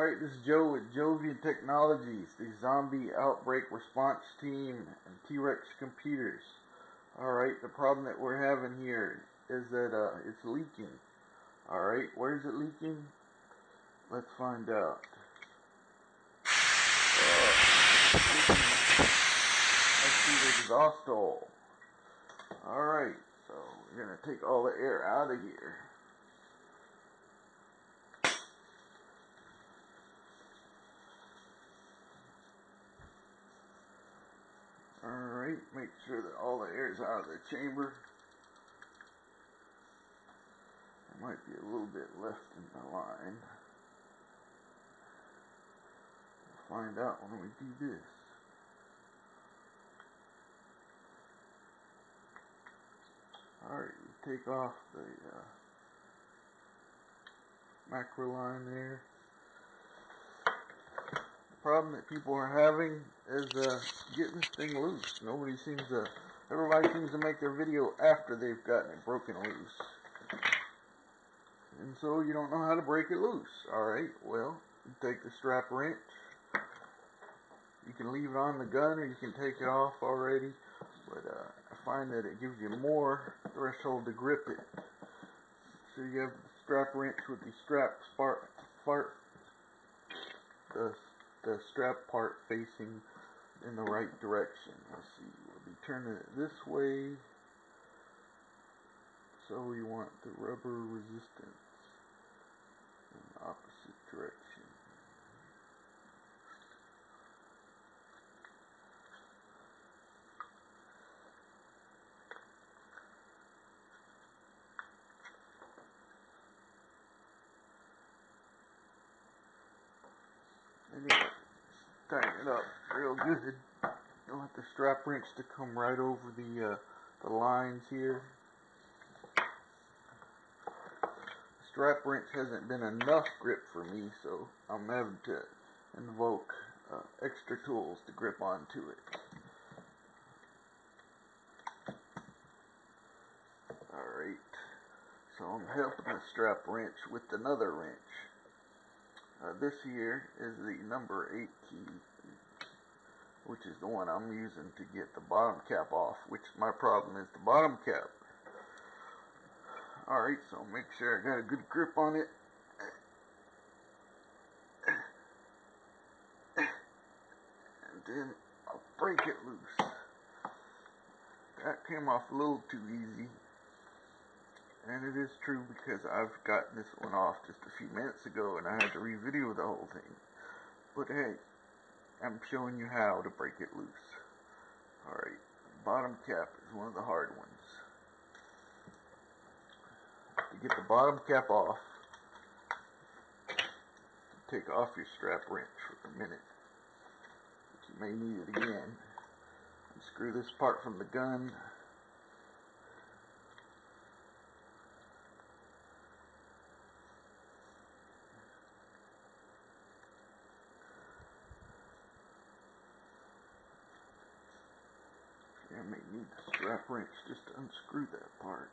Alright, this is Joe with Jovian Technologies, the zombie outbreak response team and T-Rex computers. Alright, the problem that we're having here is that it's leaking. Alright, where's it leaking? Let's find out. Let's see the exhaust hole. Alright, so we're going to take all the air out of here. Alright, make sure that all the air is out of the chamber. There might be a little bit left in the line. We'll find out when we do this. Alright, we take off the macro line there. The problem that people are having is getting this thing loose. Everybody seems to make their video after they've gotten it broken loose. And so you don't know how to break it loose. Alright, well, you take the strap wrench. You can leave it on the gun or you can take it off already. But I find that it gives you more threshold to grip it. So you have the strap wrench with the strap part facing in the right direction. Let's see, we'll be turning it this way. So we want the rubber resistance in the opposite direction. Anyway, tighten it up real good. You want the strap wrench to come right over the lines here. The strap wrench hasn't been enough grip for me, so I'm having to invoke extra tools to grip onto it. Alright, so I'm helping the strap wrench with another wrench. This here is the number 8 key, which is the one I'm using to get the bottom cap off, which my problem is the bottom cap. Alright, so make sure I got a good grip on it. And then I'll break it loose. That came off a little too easy. And it is true because I've gotten this one off just a few minutes ago and I had to re-video the whole thing. But hey, I'm showing you how to break it loose. Alright, bottom cap is one of the hard ones. To get the bottom cap off, take off your strap wrench for a minute. But you may need it again. Unscrew this part from the gun. I may need the strap wrench just to unscrew that part.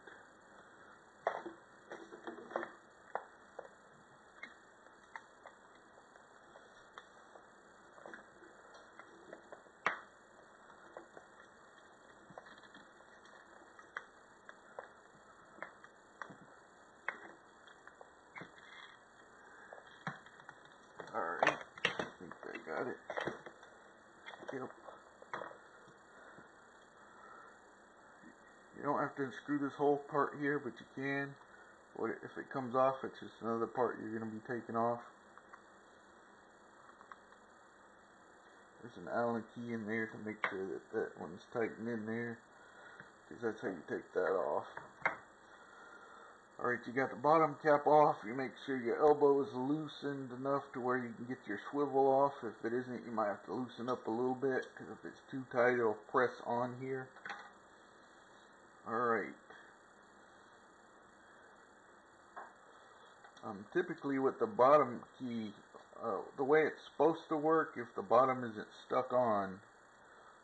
Alright, I think I got it. Yep. You don't have to unscrew this whole part here, but you can. If it comes off, it's just another part you're going to be taking off. There's an Allen key in there to make sure that that one's tightened in there, because that's how you take that off. Alright, you got the bottom cap off. You make sure your elbow is loosened enough to where you can get your swivel off. If it isn't, you might have to loosen up a little bit, because if it's too tight, it'll press on here. Alright. Typically with the bottom key, the way it's supposed to work, if the bottom isn't stuck on,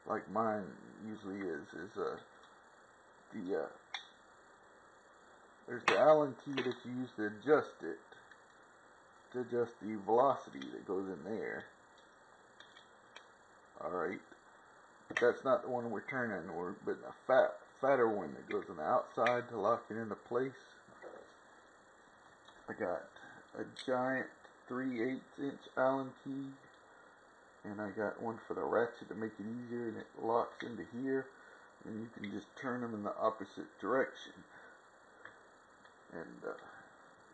like mine usually is there's the Allen key that you use to adjust it. to adjust the velocity that goes in there. Alright, but that's not the one we're turning, but a fatter one that goes on the outside to lock it into place. I got a giant 3/8 inch Allen key, and I got one for the ratchet to make it easier, and it locks into here, and you can just turn them in the opposite direction. And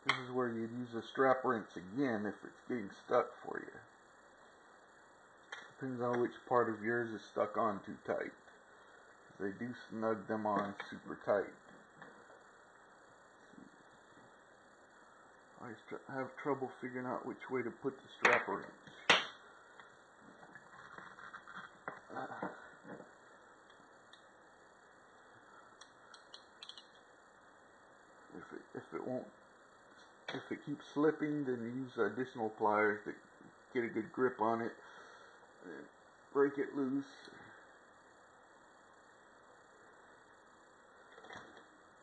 this is where you'd use a strap wrench again if it's getting stuck for you. Depends on which part of yours is stuck on too tight. They do snug them on super tight. I have trouble figuring out which way to put the strap wrench. If it keeps slipping, then use additional pliers to get a good grip on it and break it loose.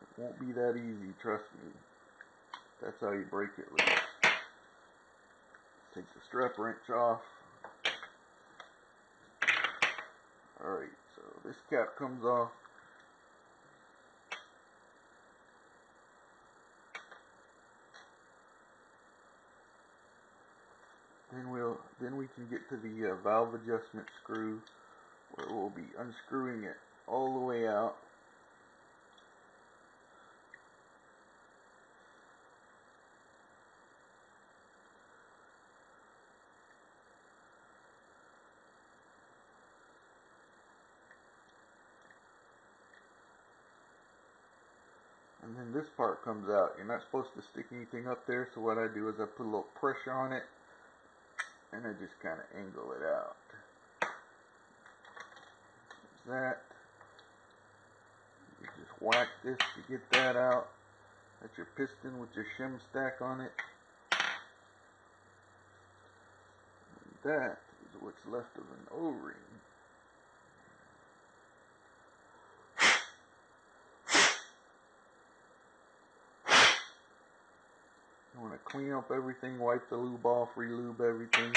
It won't be that easy, trust me. That's how you break it loose. Take the strap wrench off. Alright, so this cap comes off. Then we can get to the valve adjustment screw, where we'll be unscrewing it all the way out. And then this part comes out. You're not supposed to stick anything up there, so what I do is I put a little pressure on it, and I just kind of angle it out. That. You just whack this to get that out. That's your piston with your shim stack on it. And that is what's left of an O-ring. You want to clean up everything, wipe the lube off, re-lube everything.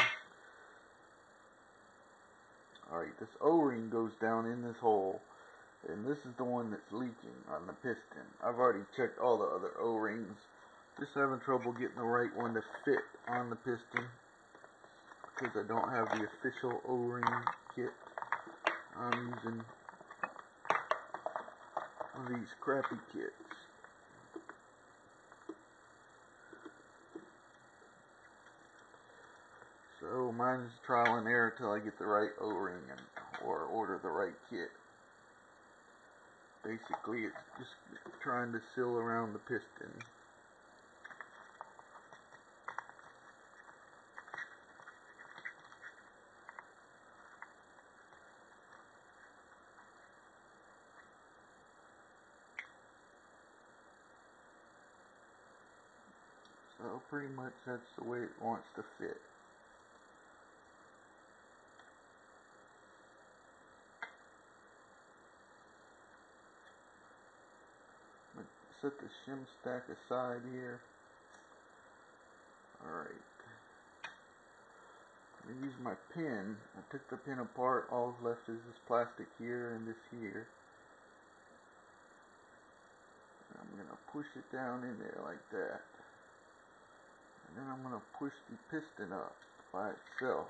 Alright, this O-ring goes down in this hole, and this is the one that's leaking on the piston. I've already checked all the other O-rings, just having trouble getting the right one to fit on the piston, because I don't have the official O-ring kit. I'm using one of these crappy kits. So mine is trial and error till I get the right O-ring or order the right kit. Basically, it's just trying to seal around the piston. So pretty much that's the way it wants to fit. Set the shim stack aside here. Alright. I'm going to use my pin. I took the pin apart. All left is this plastic here and this here. And I'm going to push it down in there like that. And then I'm going to push the piston up by itself.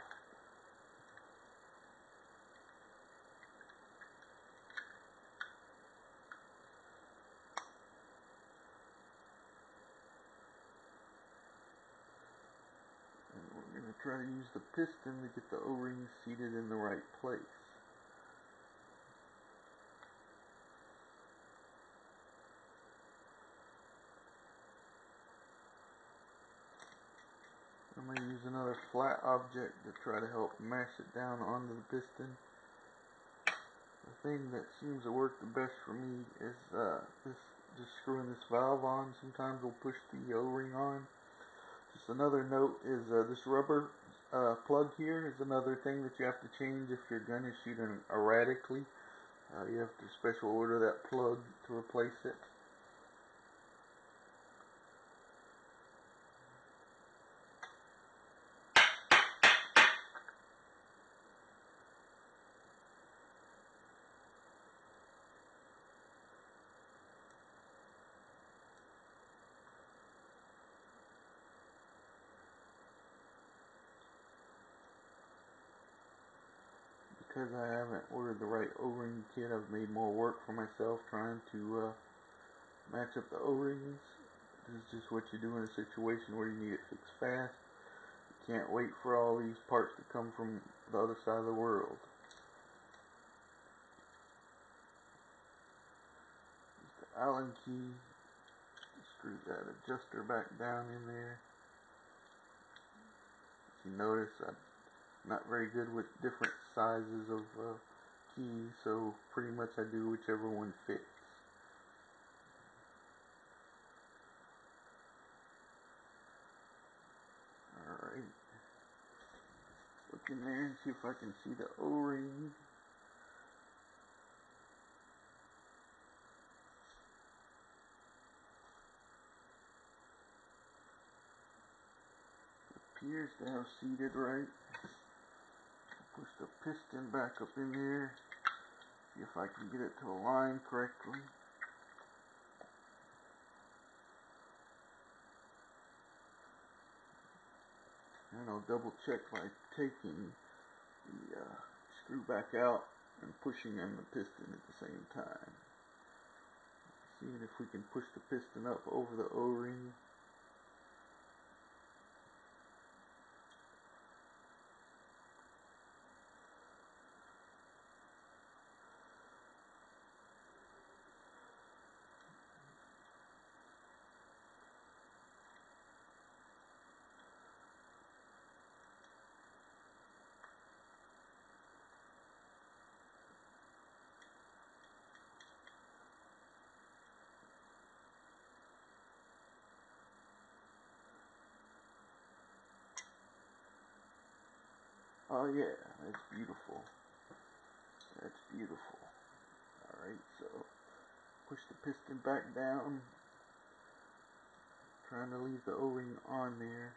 Try to use the piston to get the O-ring seated in the right place. I'm going to use another flat object to try to help mash it down onto the piston. The thing that seems to work the best for me is just screwing this valve on. Sometimes we'll push the O-ring on. Just another note is this rubber plug here is another thing that you have to change if your gun is shooting erratically. You have to special order that plug to replace it. because I haven't ordered the right O-ring kit, I've made more work for myself trying to match up the O-rings. This is just what you do in a situation where you need it fixed fast. You can't wait for all these parts to come from the other side of the world. Use the Allen key. Screw that adjuster back down in there. If you notice, I'm not very good with different sizes of keys, so pretty much I do whichever one fits. Alright. Look in there and see if I can see the O-ring. Appears to have seated right. Push the piston back up in there. See if I can get it to align correctly. And I'll double check by taking the screw back out and pushing in the piston at the same time. Seeing if we can push the piston up over the O-ring. Oh yeah, that's beautiful. That's beautiful. Alright, so push the piston back down. Trying to leave the O-ring on there.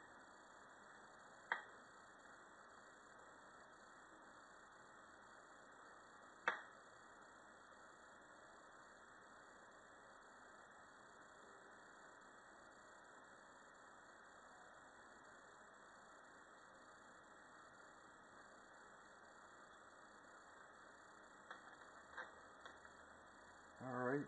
Alright.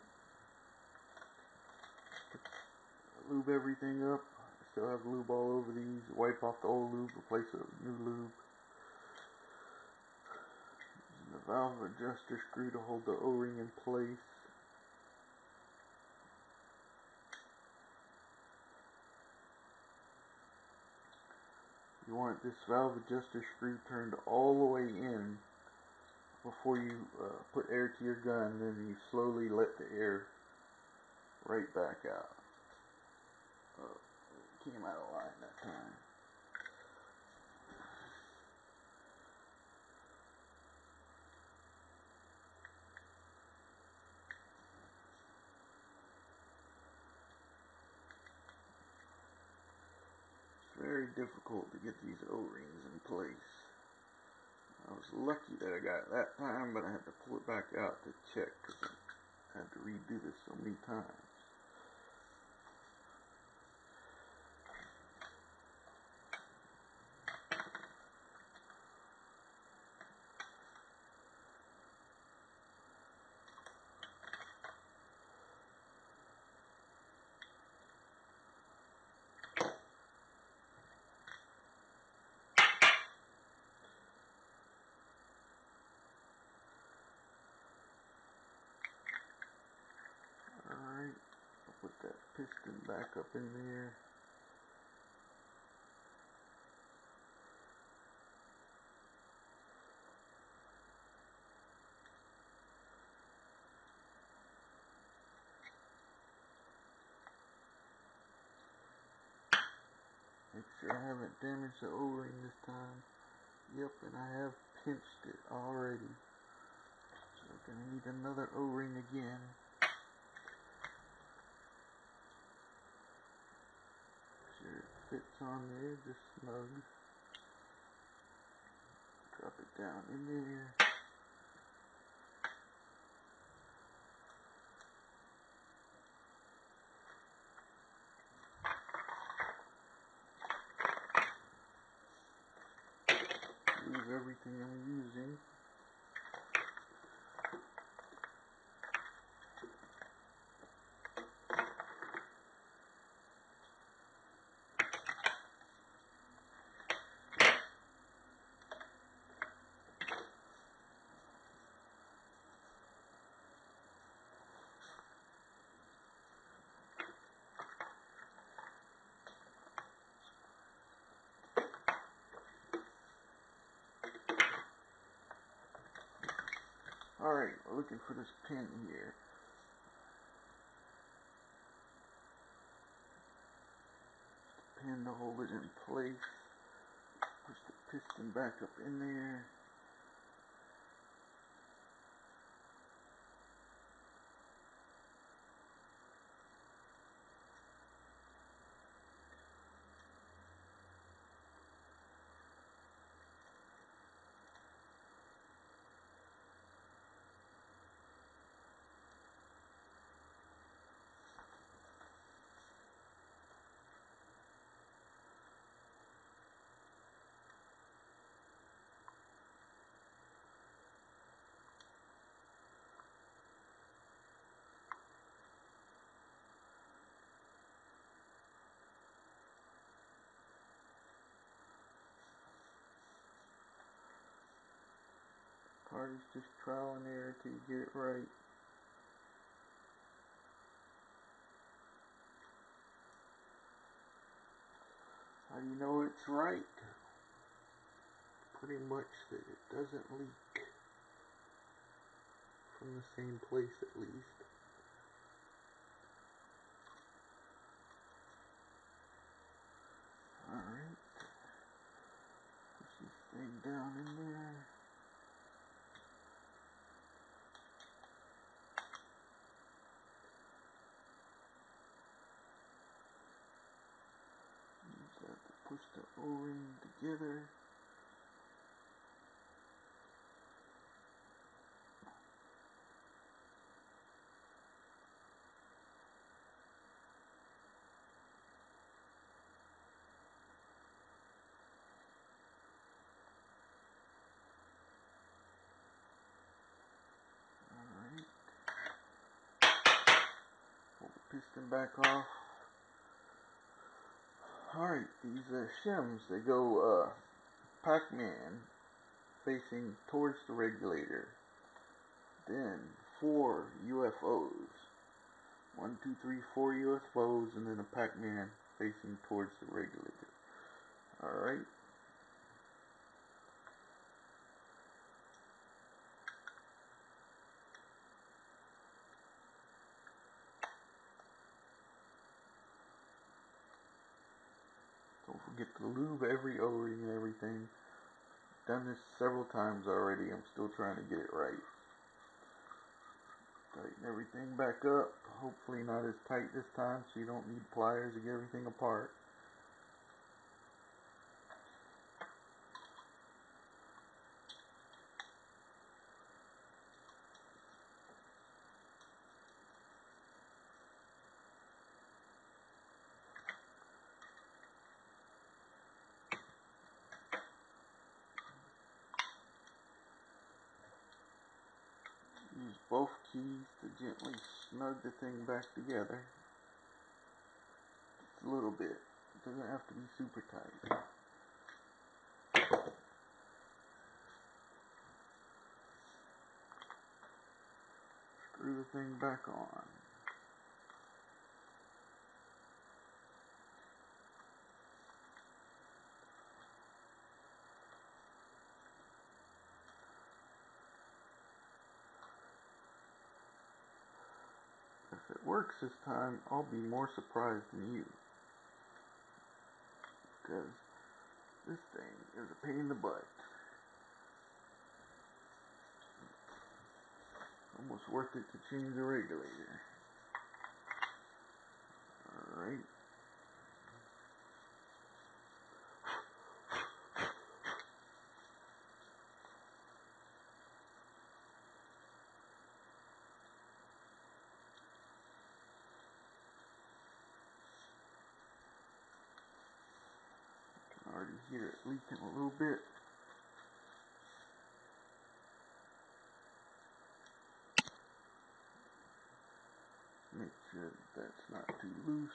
Lube everything up. Still have lube all over these. Wipe off the old lube, replace it with new lube. Using the valve adjuster screw to hold the O-ring in place. You want this valve adjuster screw turned all the way in before you put air to your gun, then you slowly let the air right back out. Oh, it came out of line that time. It's very difficult to get these O-rings in place. I was lucky that I got it that time, but I had to pull it back out to check because I had to redo this so many times. Alright, I'll put that piston back up in there. Make sure I haven't damaged the O-ring this time. Yep, and I have pinched it already. So I'm going to need another O-ring again. Make sure it fits on there, just snug. Drop it down in there. Leave everything I'm using. Alright, we're looking for this pin here. Pin to hold it in place. Push the piston back up in there. Part is just trial and error till you get it right. How do you know it's right? Pretty much that it doesn't leak from the same place at least. Alright. Push this thing down in there. Use that to push the O-ring together. Alright. Pull the piston back off. Alright, these shims, they go Pac-Man facing towards the regulator. Then 4 UFOs. 1, 2, 3, 4 UFOs, and then a Pac-Man facing towards the regulator. Alright. Don't forget to lube every O-ring and everything. Done this several times already. I'm still trying to get it right. Tighten everything back up. Hopefully not as tight this time so you don't need pliers to get everything apart. Use both keys to gently snug the thing back together. Just a little bit. It doesn't have to be super tight. Screw the thing back on. If it works this time, I'll be more surprised than you. Because this thing is a pain in the butt. Almost worth it to change the regulator. Alright. I can already hear it leaking a little bit. Make sure that's not too loose.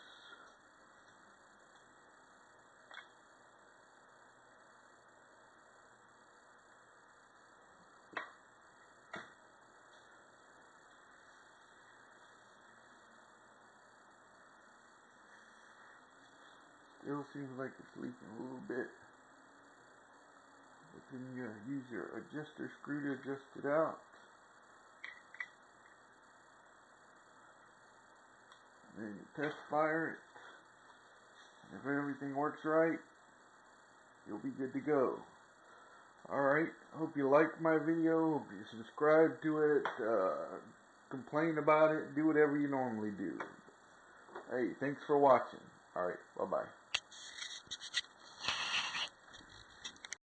Still seems like it's leaking a little bit. But then you use your adjuster screw to adjust it out. Then you test fire it. If everything works right, you'll be good to go. Alright, hope you liked my video, hope you subscribe to it, complain about it, do whatever you normally do. Hey, thanks for watching. Alright, bye-bye.